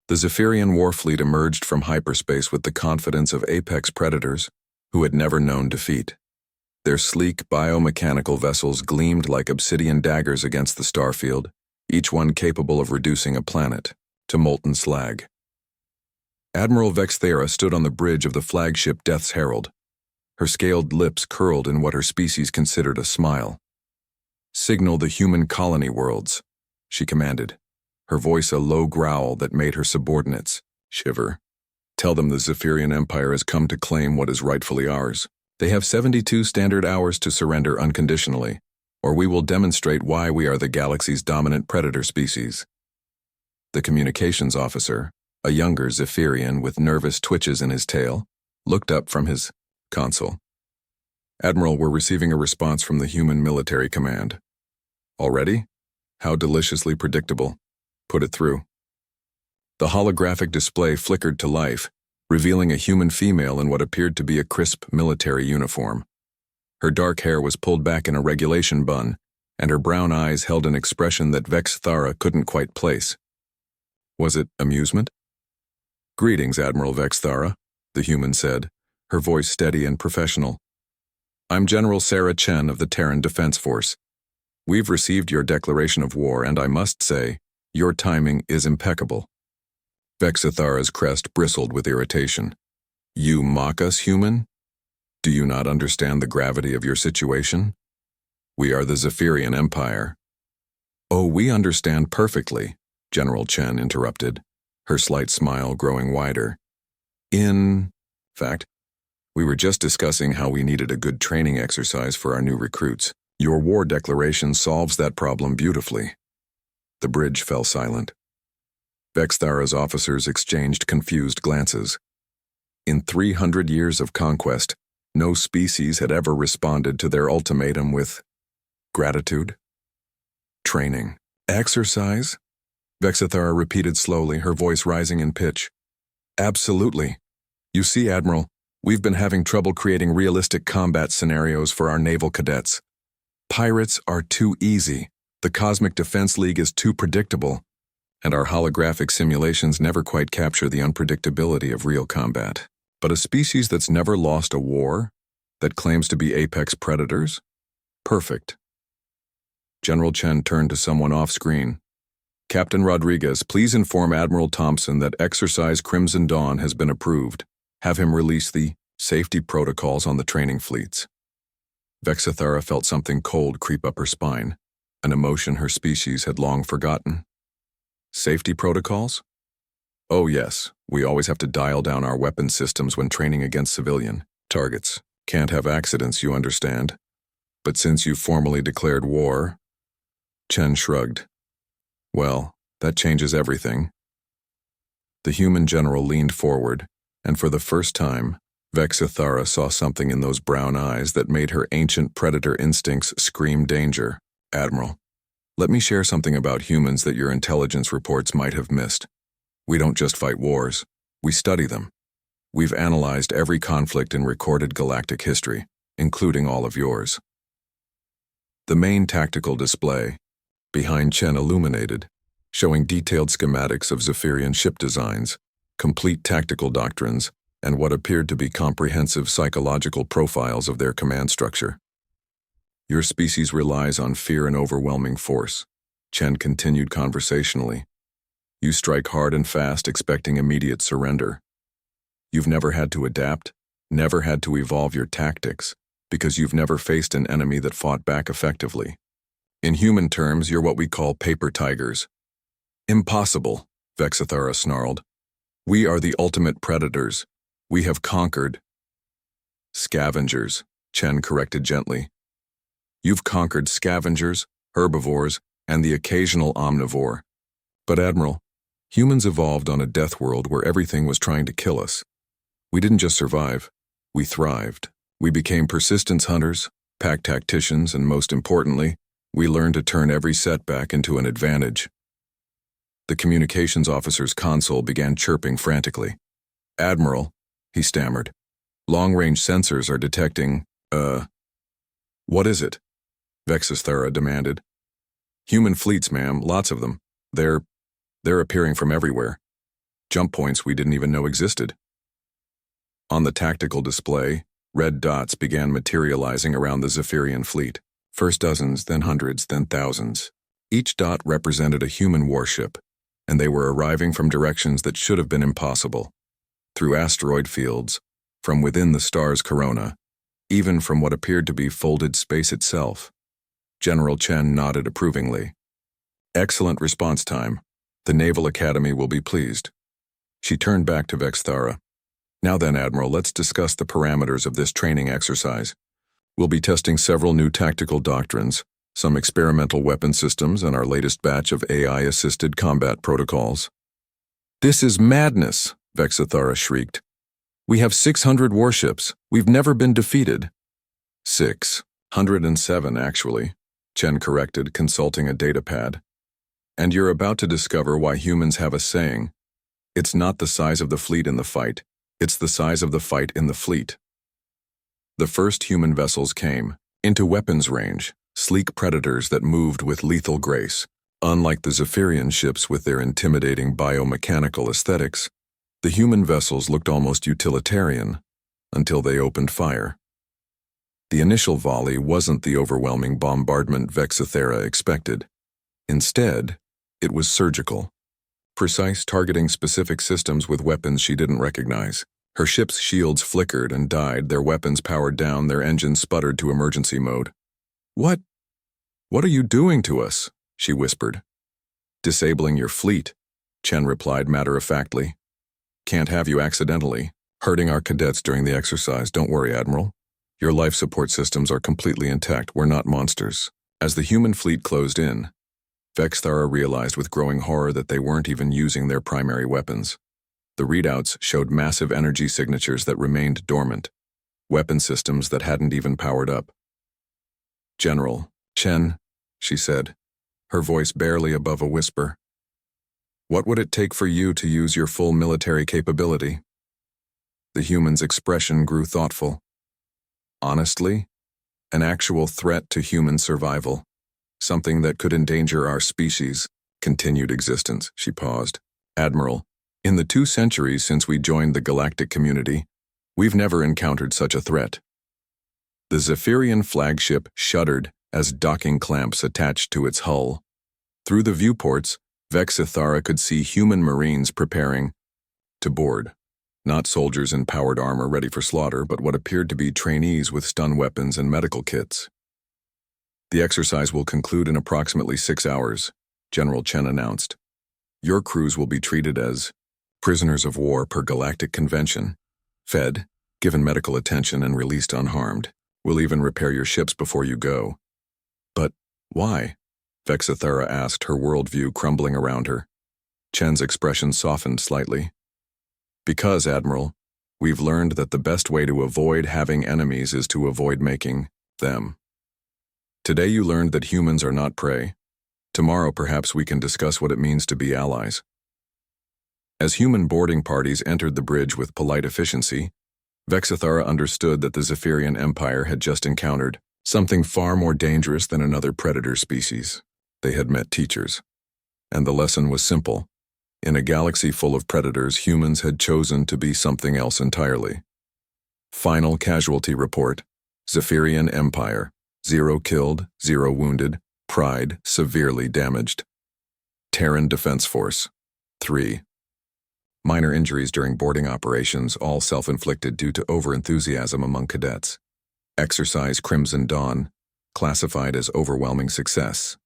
The Zephyrian warfleet emerged from hyperspace with the confidence of apex predators who had never known defeat. Their sleek biomechanical vessels gleamed like obsidian daggers against the starfield, each one capable of reducing a planet to molten slag. Admiral Vexthera stood on the bridge of the flagship Death's Herald. Her scaled lips curled in what her species considered a smile. "Signal the human colony worlds," she commanded, her voice a low growl that made her subordinates shiver. "Tell them the Zephyrian Empire has come to claim what is rightfully ours. They have 72 standard hours to surrender unconditionally, or we will demonstrate why we are the galaxy's dominant predator species." The communications officer, a younger Zephyrian with nervous twitches in his tail, looked up from his console. "Admiral, we're receiving a response from the human military command." "Already? How deliciously predictable. Put it through." The holographic display flickered to life, revealing a human female in what appeared to be a crisp military uniform. Her dark hair was pulled back in a regulation bun, and her brown eyes held an expression that Vexthara couldn't quite place. Was it amusement? "Greetings, Admiral Vexthara," the human said, her voice steady and professional. "I'm General Sarah Chen of the Terran Defense Force. We've received your declaration of war, and I must say, your timing is impeccable." Vexthara's crest bristled with irritation. "You mock us, human? Do you not understand the gravity of your situation? We are the Zephyrian Empire." "Oh, we understand perfectly," General Chen interrupted, her slight smile growing wider. In fact, we were just discussing how we needed a good training exercise for our new recruits. Your war declaration solves that problem beautifully." The bridge fell silent. Vexthara's officers exchanged confused glances. In 300 years of conquest, no species had ever responded to their ultimatum with gratitude. "Training. Exercise?" Vexthara repeated slowly, her voice rising in pitch. "Absolutely. You see, Admiral, we've been having trouble creating realistic combat scenarios for our naval cadets. Pirates are too easy, the Cosmic Defense League is too predictable, and our holographic simulations never quite capture the unpredictability of real combat. But a species that's never lost a war, that claims to be apex predators? Perfect." General Chen turned to someone off-screen. "Captain Rodriguez, please inform Admiral Thompson that Exercise Crimson Dawn has been approved. Have him release the safety protocols on the training fleets." Vexthara felt something cold creep up her spine, an emotion her species had long forgotten. Safety protocols? Oh yes, we always have to dial down our weapon systems when training against civilian targets. Can't have accidents, you understand. But since you formally declared war... Chen shrugged. "Well, that changes everything." The human general leaned forward, and for the first time, Vexthara saw something in those brown eyes that made her ancient predator instincts scream danger. "Admiral, let me share something about humans that your intelligence reports might have missed. We don't just fight wars, we study them. We've analyzed every conflict in recorded galactic history, including all of yours." The main tactical display, behind Chen illuminated, showing detailed schematics of Zephyrian ship designs, complete tactical doctrines, and what appeared to be comprehensive psychological profiles of their command structure. "Your species relies on fear and overwhelming force," Chen continued conversationally. "You strike hard and fast, expecting immediate surrender. You've never had to adapt, never had to evolve your tactics, because you've never faced an enemy that fought back effectively. In human terms, you're what we call paper tigers." "Impossible," Vexthara snarled. "We are the ultimate predators. We have conquered." "Scavengers," Chen corrected gently. "You've conquered scavengers, herbivores, and the occasional omnivore. But Admiral, humans evolved on a death world where everything was trying to kill us. We didn't just survive, we thrived. We became persistence hunters, pack tacticians, and most importantly, we learned to turn every setback into an advantage." The communications officer's console began chirping frantically. "Admiral," he stammered, "long-range sensors are detecting, What is it?" Vexthara demanded. "Human fleets, ma'am, lots of them. They're appearing from everywhere." jump points we didn't even know existed. On the tactical display, red dots began materializing around the Zephyrian fleet. First dozens, then hundreds, then thousands. Each dot represented a human warship, and they were arriving from directions that should have been impossible. Through asteroid fields, from within the star's corona, even from what appeared to be folded space itself. General Chen nodded approvingly. Excellent response time. The Naval Academy will be pleased. She turned back to Vexthara. Now then, Admiral, let's discuss the parameters of this training exercise. We'll be testing several new tactical doctrines, some experimental weapon systems, and our latest batch of AI-assisted combat protocols. This is madness, Vexthara shrieked. We have 600 warships. We've never been defeated. 607, actually, Chen corrected, consulting a datapad. And you're about to discover why humans have a saying. It's not the size of the fleet in the fight. It's the size of the fight in the fleet. The first human vessels came, into weapons range, sleek predators that moved with lethal grace. Unlike the Zephyrian ships with their intimidating biomechanical aesthetics, the human vessels looked almost utilitarian, until they opened fire. The initial volley wasn't the overwhelming bombardment Vexthara expected. Instead, it was surgical. Precise, targeting specific systems with weapons she didn't recognize. Her ship's shields flickered and died, their weapons powered down, their engines sputtered to emergency mode. What are you doing to us? She whispered. Disabling your fleet, Chen replied matter-of-factly. Can't have you accidentally hurting our cadets during the exercise. Don't worry, Admiral. Your life support systems are completely intact. We're not monsters. As the human fleet closed in, Vexthara realized with growing horror that they weren't even using their primary weapons. The readouts showed massive energy signatures that remained dormant, weapon systems that hadn't even powered up. General, Chen, she said, her voice barely above a whisper. What would it take for you to use your full military capability? The human's expression grew thoughtful. Honestly, an actual threat to human survival. Something that could endanger our species' continued existence. She paused. Admiral, in the 2 centuries since we joined the galactic community, we've never encountered such a threat. The Zephyrian flagship shuddered as docking clamps attached to its hull. Through the viewports, Vexthara could see human marines preparing to board. Not soldiers in powered armor ready for slaughter, but what appeared to be trainees with stun weapons and medical kits. The exercise will conclude in approximately 6 hours, General Chen announced. Your crews will be treated as prisoners of war per galactic convention, fed, given medical attention, and released unharmed. We'll even repair your ships before you go. But why? Vexthara asked, her worldview crumbling around her. Chen's expression softened slightly. Because, Admiral, we've learned that the best way to avoid having enemies is to avoid making them. Today you learned that humans are not prey. Tomorrow perhaps we can discuss what it means to be allies. As human boarding parties entered the bridge with polite efficiency, Vexthara understood that the Zephyrian Empire had just encountered something far more dangerous than another predator species. They had met teachers. And the lesson was simple. In a galaxy full of predators, humans had chosen to be something else entirely. Final casualty report. Zephyrian Empire. 0 killed, 0 wounded. Pride severely damaged. Terran Defense Force. 3. Minor injuries during boarding operations, all self-inflicted due to overenthusiasm among cadets. Exercise Crimson Dawn, classified as overwhelming success.